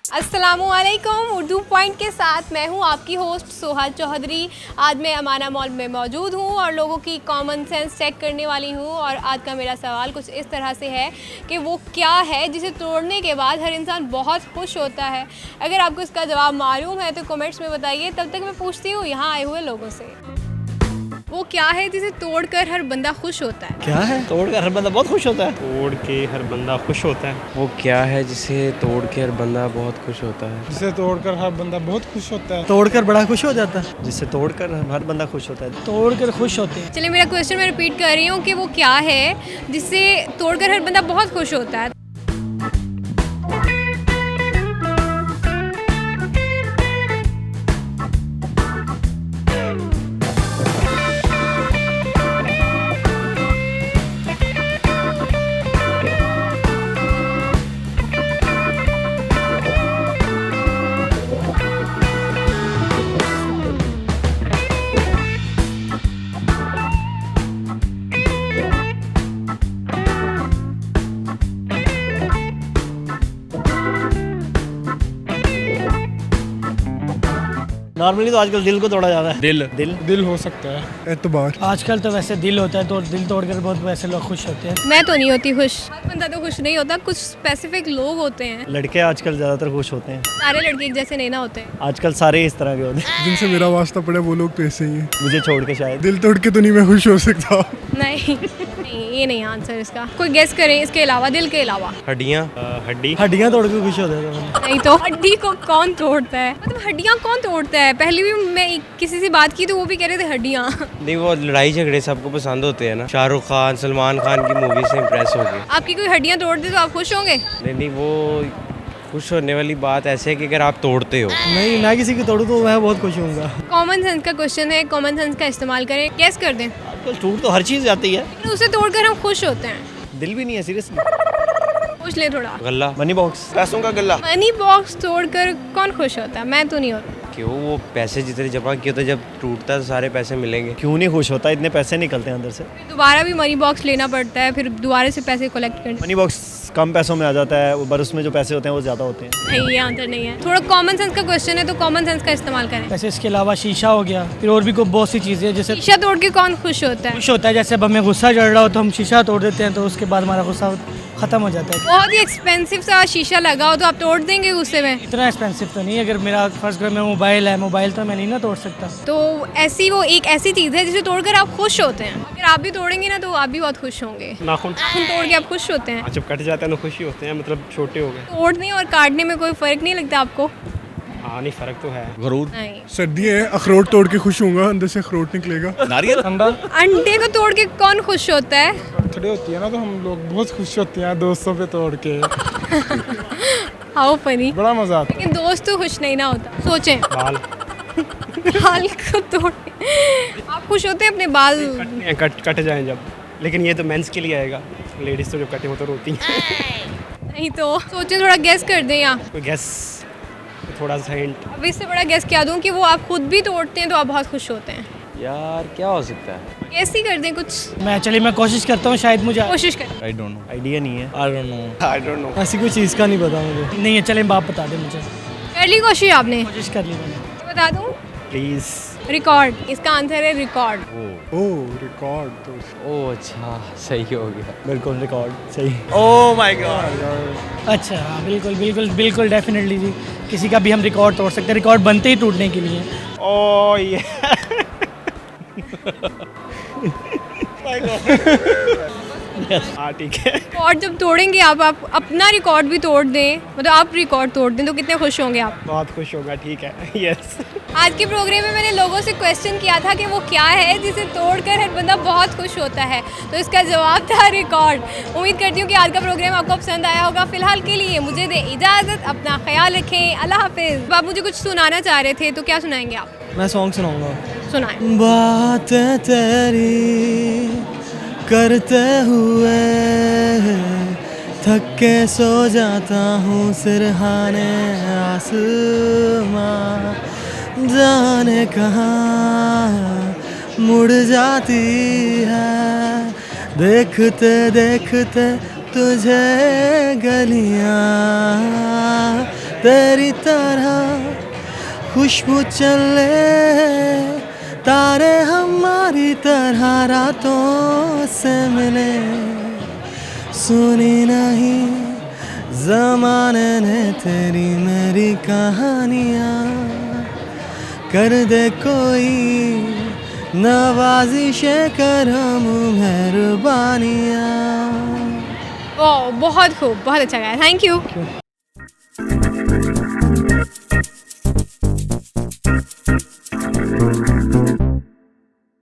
अस्सलामुअलैकुम। उर्दू पॉइंट के साथ मैं हूं आपकी होस्ट सोहा चौधरी। आज मैं अमाना मॉल में मौजूद हूं और लोगों की कॉमन सेंस चेक करने वाली हूं। और आज का मेरा सवाल कुछ इस तरह से है कि वो क्या है जिसे तोड़ने के बाद हर इंसान बहुत खुश होता है। अगर आपको इसका जवाब मालूम है तो कमेंट्स में बताइए। तब तक मैं पूछती हूँ यहाँ आए हुए लोगों से, वो क्या है जिसे तोड़कर हर बंदा खुश होता है? क्या है तोड़कर हर बंदा बहुत खुश होता है? तोड़ के हर बंदा खुश होता है। वो क्या है जिसे तोड़ के हर बंदा बहुत खुश होता है? जिसे तोड़कर हर बंदा बहुत खुश होता है। तोड़कर बड़ा खुश हो जाता है। जिससे तोड़कर हर बंदा खुश होता है। तोड़कर खुश होते हैं। चलिए, मेरा क्वेश्चन मैं रिपीट कर रही हूँ कि वो क्या है जिससे तोड़कर हर बंदा बहुत खुश होता है। नॉर्मली तो आजकल दिल को तोड़ा जाता है। दिल हो सकता है। एतबार। आजकल तो वैसे दिल होता है तो दिल तोड़कर बहुत वैसे लोग खुश होते हैं। मैं तो नहीं होती खुश, हर बंदा तो खुश नहीं होता, कुछ स्पेसिफिक लोग होते हैं। लड़के आजकल ज्यादातर खुश होते हैं। सारे लड़के एक जैसे नहीं ना होते। आजकल सारे इस तरह के होते हैं। जिनसे मेरा वास्ता पड़े वो लोग तो ऐसे ही हैं। मुझे छोड़ के शायद। दिल तोड़ के तो नहीं मैं खुश हो सकता। नहीं ये नहीं आंसर इसका। कोई गेस करें इसके अलावा, दिल के अलावा। हड्डियाँ। हड्डियाँ तोड़ के खुश होते हैं। नहीं तो हड्डी को कौन तोड़ता है? मतलब हड्डियाँ कौन तोड़ता है? पहले भी मैं किसी से बात की तो वो भी कह रहे थे हड्डियाँ। नहीं, वो लड़ाई झगड़े सबको पसंद होते हैं ना। शाहरुख खान, सलमान खान की मूवी से इम्प्रेस हो गए। आपकी कोई हड्डियाँ तोड़ दे तो आप खुश होंगे? नहीं, वो खुश होने वाली बात ऐसे है कि अगर आप तोड़ते हो। नहीं, मैं किसी की तोड़ू तो मैं बहुत खुश होऊंगा। कॉमन सेंस का क्वेश्चन है, कॉमन सेंस का इस्तेमाल करें। गेस कर दें। आजकल टूट तो हर चीज जाती है। लेकिन उसे तोड़कर हम खुश होते हैं। दिल भी नहीं है सीरियसली। पूछ ले थोड़ा। गल्ला। Money box. पैसों का गल्ला। मनी बॉक्स तोड़कर कौन खुश होता है? मैं तो नहीं होता। क्यों? वो पैसे जितने जमा किए होते जब टूटता है तो सारे पैसे मिलेंगे। क्यों नहीं खुश होता? इतने पैसे निकलते हैं अंदर से। फिर दोबारा भी मनी बॉक्स लेना पड़ता है, फिर दोबारा से पैसे कलेक्ट करने। मनी बॉक्स कम पैसों में आ जाता है, पर उसमें जो पैसे होते हैं वो ज्यादा होते हैं। नहीं, ये आंसर नहीं है। थोड़ा कॉमन सेंस का क्वेश्चन है तो कॉमन सेंस का इस्तेमाल करें। वैसे इसके अलावा शीशा हो गया, फिर और भी कोई बहुत सी चीज़ें जैसे शीशा तोड़ के कौन खुश होता है? खुश होता है। जैसे अब हमें गुस्सा चढ़ रहा हो तो हम शीशा तोड़ देते हैं तो उसके बाद हमारा गुस्सा ख़त्म हो जाता है। बहुत ही एक्सपेंसिव सा शीशा लगा हो तो आप तोड़ देंगे गुस्से में? इतना एक्सपेंसिव तो नहीं। अगर मेरा फर्स्ट घर में मोबाइल है, मोबाइल तो मैं नहीं ना तोड़ सकता। तो ऐसी वो एक ऐसी चीज़ है जिसे तोड़कर आप खुश होते हैं। अगर आप भी तोड़ेंगे ना तो आप भी बहुत खुश होंगे। नाखून। नाखून तोड़ के आप खुश होते हैं? जब कट जाते हैं तो खुशी होते हैं, मतलब छोटे हो गए। तोड़ने और काटने में कोई फ़र्क नहीं लगता आपको? हाँ, नहीं फर्क तो है। नहीं। सर्दी है, अखरोट तोड़ के खुश होऊंगा, अंदर से अखरोट निकलेगा। नारियल। अंडे को तोड़ के कौन खुश होता है? बर्थडे होती है ना तो हम लोग बहुत खुश होते हैं दोस्तों पे तोड़ के। How funny. बड़ा मजा आता लेकिन दोस्त तो खुश नहीं ना होता। सोचें। बाल बाल को तोड़ आप खुश होते हैं अपने बाल? कट जाएं जब, लेकिन ये तो मेंस के लिए आएगा। लेडीज तो जब कटे हो तो रोती हैं। नहीं तो सोचें, थोड़ा गेस कर दें यहाँ। कोई गैस, थोड़ा सा हिंट। अब इससे बड़ा गेस क्या दूँ कि वो आप खुद भी तोड़ते हैं तो आप बहुत खुश होते हैं। यार क्या हो सकता है? गेस ही कर दें कुछ। मैं कोशिश करता हूँ, शायद मुझे कोशिश करें। आइडिया नहीं है। I don't know. ऐसी कोई चीज़ का नहीं पता मुझे। नहीं है। चले बाप बता दे मुझे। कर ली कोशिश आपने? कोशिश कर ली मैंने। तो बता दूँ? प्लीज। रिकॉर्ड। इसका आंसर है रिकॉर्ड। ओह रिकॉर्ड तो। ओह अच्छा, सही हो गया। बिल्कुल रिकॉर्ड सही। Oh my God. अच्छा हाँ, बिल्कुल बिल्कुल बिल्कुल डेफिनेटली जी। किसी का भी हम रिकॉर्ड तोड़ सकते हैं। रिकॉर्ड बनते ही टूटने के लिए। ओह ये हाँ ठीक है। रिकॉर्ड जब तोड़ेंगे आप अपना रिकॉर्ड भी तोड़ दें, मतलब आप रिकॉर्ड तोड़ दें तो कितने खुश होंगे आप? बहुत खुश होगा। ठीक है। यस। आज के प्रोग्राम में मैंने लोगों से क्वेश्चन किया था कि वो क्या है जिसे तोड़कर हर बंदा बहुत खुश होता है, तो इसका जवाब था रिकॉर्ड। उम्मीद करती हूँ कि आज का प्रोग्राम आपको पसंद आया होगा। फिलहाल के लिए मुझे दे इजाज़त, अपना ख्याल रखें, अल्लाह हाफिज़। आप मुझे कुछ सुनाना चाह रहे थे तो क्या सुनाएंगे आप? मैं सॉन्ग सुनाऊंगा। सुनाएं। बातें तेरी करते हुए थक के सो जाता हूँ सिरहाने आसमां, जाने कहाँ मुड़ जाती है देखते देखते तुझे गलियाँ तेरी तरह खुशबू चले, तारे हमारी तरह रातों से मिले। सुनी नहीं ज़माने ने तेरी मेरी कहानियाँ, कर दे कोई नवाजिशें करम मेहरबानियाँ। ओह बहुत खूब, बहुत अच्छा गाया, थैंक यू।